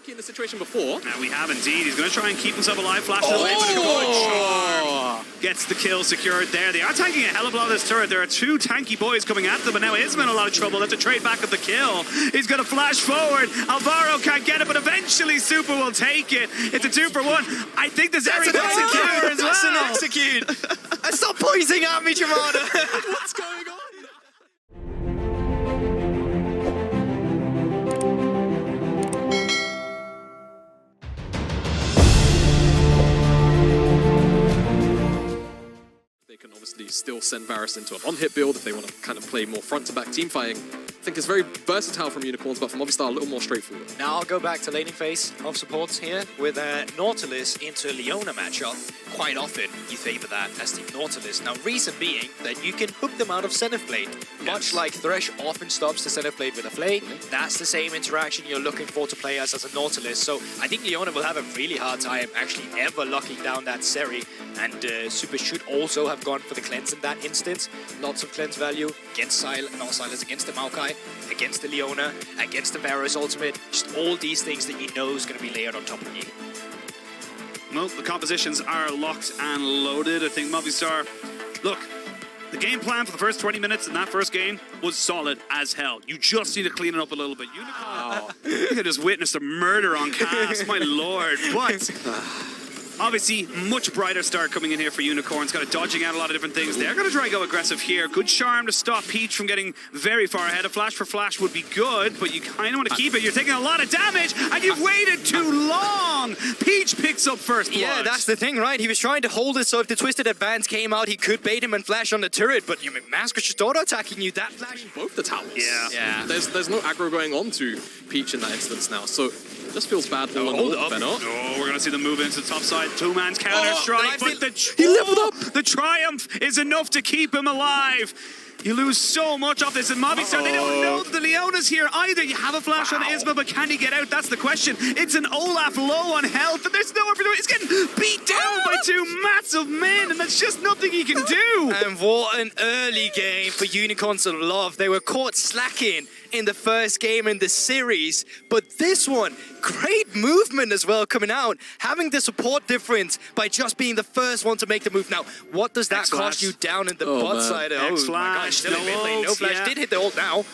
In the situation before. Now we have indeed. He's going to try and keep himself alive. Flash away, but a good charm. Gets the kill secured there. They are tanking a hell of a lot of this turret. There are two tanky boys coming at them, but now Isma in a lot of trouble. That's a trade back of the kill. He's going to flash forward. Alvaro can't get it, but eventually Super will take it. It's a 2-for-1. I think the Zeri gets secure as well. That's an execute. Stop pointing at me, Jamada. What's going on? They can obviously still send Varus into an on-hit build if they want to kind of play more front-to-back team fighting. I think it's very versatile from Unicorns, but from Movistar a little more straightforward. Now I'll go back to laning phase of supports here with Nautilus into Leona matchup. Quite often you favor that as the Nautilus. Now reason being that you can hook them out of center blade. Much like Thresh often stops the center blade with a flay, that's the same interaction you're looking for to play as a Nautilus. So I think Leona will have a really hard time actually ever locking down that Zeri. And Super should also have gone for the cleanse in that instance. Lots of cleanse value against Silence, against the Maokai, against the Leona, against the Varus ultimate. Just all these things that you know is going to be layered on top of you. Well, the compositions are locked and loaded. I think Movistar, look, the game plan for the first 20 minutes in that first game was solid as hell. You just need to clean it up a little bit. You just witnessed a murder on cast, my lord. But obviously, much brighter start coming in here for Unicorns. Kind of dodging out a lot of different things. They're going to try and go aggressive here. Good charm to stop Peach from getting very far ahead. A flash for flash would be good, but you kind of want to keep it. You're taking a lot of damage, and you've waited too long. Peach picks up first blood. Yeah, that's the thing, right? He was trying to hold it, so if the Twisted Advance came out, he could bait him and flash on the turret, but Mask was just auto-attacking you. That flash... Both the towers. Yeah. There's no aggro going on to Peach in that instance now, so... Just feels bad. Hold up. Venour. Oh, we're going to see them move into the top side. Two-man's counter-strike, but he leveled up. The triumph is enough to keep him alive. You lose so much off this in Movistar. They don't know that the Leona's here either. You have a flash on Isma, but can he get out? That's the question. It's an Olaf low on health, and there's nowhere for him. He's getting beat down by two massive men, and that's just nothing he can do. And what an early game for Unicorns of Love. They were caught slacking in the first game in the series, but this one, great movement as well coming out, having the support difference by just being the first one to make the move. Now, what does that cost you down in the bot side? Oh my gosh, still in mid lane. No flash, did hit the ult now.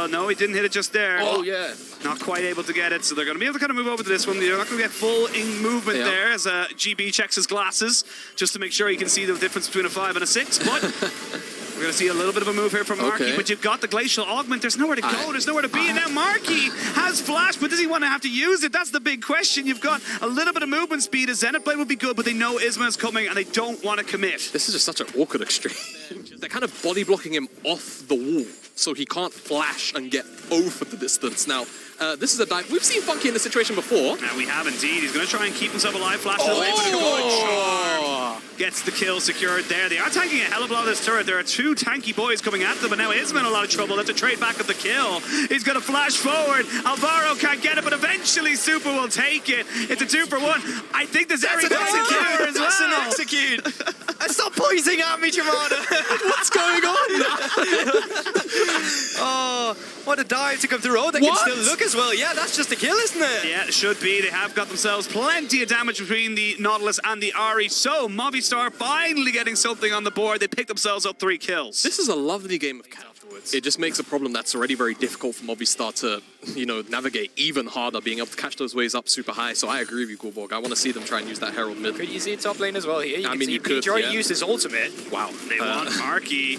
No, he didn't hit it just there. Oh yeah. Not quite able to get it, so they're going to be able to kind of move over to this one. You're not going to get full in movement there as GB checks his glasses just to make sure he can see the difference between a 5 and a 6, but... We're going to see a little bit of a move here from Marky, but you've got the Glacial Augment. There's nowhere to go. There's nowhere to be. And now Marky has Flash, but does he want to have to use it? That's the big question. You've got a little bit of movement speed. A Zenith Blade would be good, but they know Isma is coming, and they don't want to commit. This is just such an awkward exchange. They're kind of body blocking him off the wall, so he can't flash and get over the distance. Now, this is a dive. We've seen Funky in this situation before. Now we have indeed. He's going to try and keep himself alive. Flash away, but a good charm. Gets the kill secured there. They are tanking a hell of a lot of this turret. There are two tanky boys coming at them, but now Isma in a lot of trouble. That's a trade back of the kill. He's going to flash forward. Alvaro can't get it, but eventually Super will take it. It's a 2-for-1. I think the Zeri gets secure as well. That's an execute. Stop pointing at me, Jamada. What's going on? Oh, what a dive to come through. Oh, they can still look as well. Yeah, that's just a kill, isn't it? Yeah, it should be. They have got themselves plenty of damage between the Nautilus and the Ahri. So, Movistar finally getting something on the board. They picked themselves up 3 kills. This is a lovely game of cat afterwards. It just makes a problem that's already very difficult for Movistar to, navigate even harder, being able to catch those waves up super high. So I agree with you, Gulborg. I want to see them try and use that Herald mid. Could you see top lane as well here? You could. Peach already used his ultimate. Wow. They want Marky.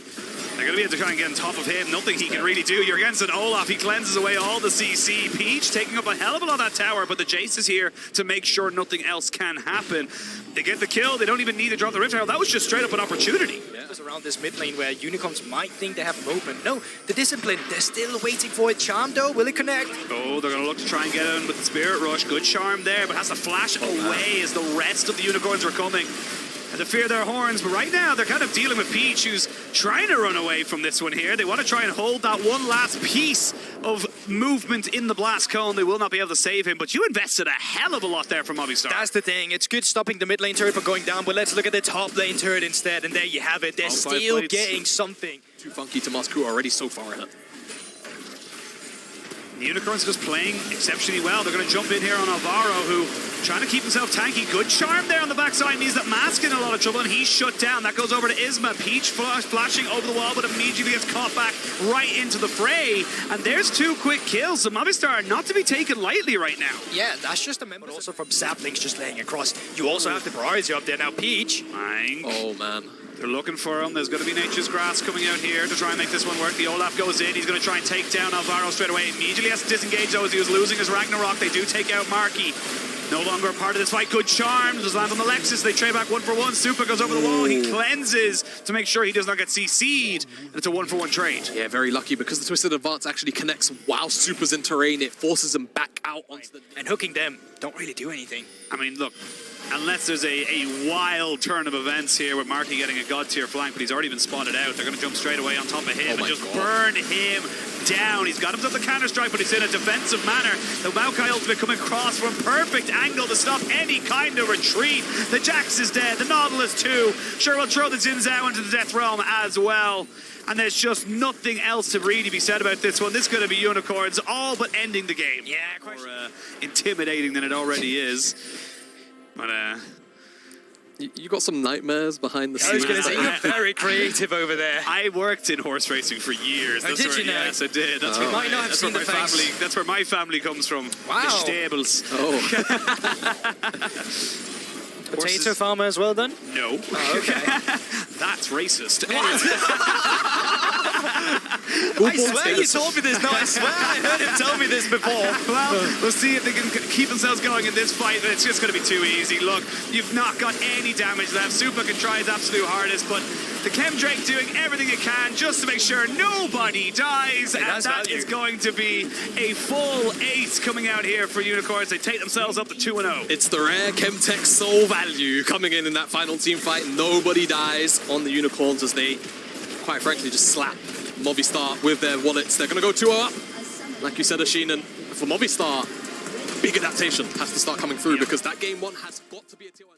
They're going to be able to try and get on top of him. Nothing he can really do. You're against an Olaf. He cleanses away all the CC. Peach taking up a hell of a lot of that tower, but the Jayce is here to make sure nothing else can happen. They get the kill. They don't even need to drop the Rift Herald. That was just straight up an opportunity. Yeah. It was around this mid lane where Unicorns might think they have movement. No, the Discipline, they're still waiting for it. Charm though, will it connect? Oh, they're going to look to try and get in with the Spirit Rush. Good charm there, but has to flash away as the rest of the Unicorns are coming. And to fear their horns, but right now they're kind of dealing with Peach, who's trying to run away from this one here. They want to try and hold that one last piece of movement in the blast cone. They will not be able to save him, but you invested a hell of a lot there from Movistar. That's the thing. It's good stopping the mid lane turret from going down, but let's look at the top lane turret instead, and there you have it. They're still getting something. Too funky to Macko already so far ahead. The Unicorns just playing exceptionally well. They're going to jump in here on Alvaro, who trying to keep himself tanky. Good charm there on the backside means that Mask in a lot of trouble, and he's shut down. That goes over to Isma. Peach flashing over the wall, but immediately gets caught back right into the fray. And there's 2 quick kills. So Movistar not to be taken lightly right now. Yeah, that's just a member. But also from Saplings just laying across. You also have the priority up there now, Peach. Oh, man. They're looking for him. There's going to be Nature's Grass coming out here to try and make this one work. The Olaf goes in. He's going to try and take down Alvaro straight away. Immediately has to disengage though as he was losing his Ragnarok. They do take out Marky. No longer a part of this fight. Good charm. Does land on the Lexus. They trade back 1-for-1. Super goes over the wall. He cleanses to make sure he does not get CC'd. And it's a 1-for-1 trade. Yeah, very lucky because the Twisted Advance actually connects while Super's in terrain. It forces him back out onto the... And hooking them don't really do anything. I mean, look, unless there's a wild turn of events here with Marky getting a God tier flank, but he's already been spotted out. They're going to jump straight away on top of him and just burn him down. He's got himself the counter strike, but he's in a defensive manner. The Maokai ultimate coming across from perfect angle to stop any kind of retreat. The Jax is dead. The Nautilus too. Sure, we'll throw the Xin Zhao into the Death Realm as well. And there's just nothing else to really be said about this one. This is going to be Unicorns all but ending the game. Yeah, more intimidating than it already is. But You got some nightmares behind the scenes. I was going to say, you're very creative over there. I worked in horse racing for years. Oh, did you know? Yes, I did. That's where might not have seen the face. That's where my family comes from. Wow. The stables. Oh. Potato farmer as well then? No. Oh, okay. That's racist. I swear you told me this. No, I swear I heard him tell me this before. Well, we'll see if they can keep themselves going in this fight, but it's just going to be too easy. Look, you've not got any damage left. Super can try his absolute hardest, but the Chemdrake doing everything it can just to make sure nobody dies, and that is going to be a full 8 coming out here for Unicorns. They take themselves up to 2-0. It's the rare Chemtech soul value coming in that final team fight. Nobody dies on the Unicorns as they, quite frankly, just slap Movistar with their wallets. They're going to go 2-0 up. Like you said, Ashinan, for Movistar, big adaptation has to start coming through because that game 1 has got to be a tier 1.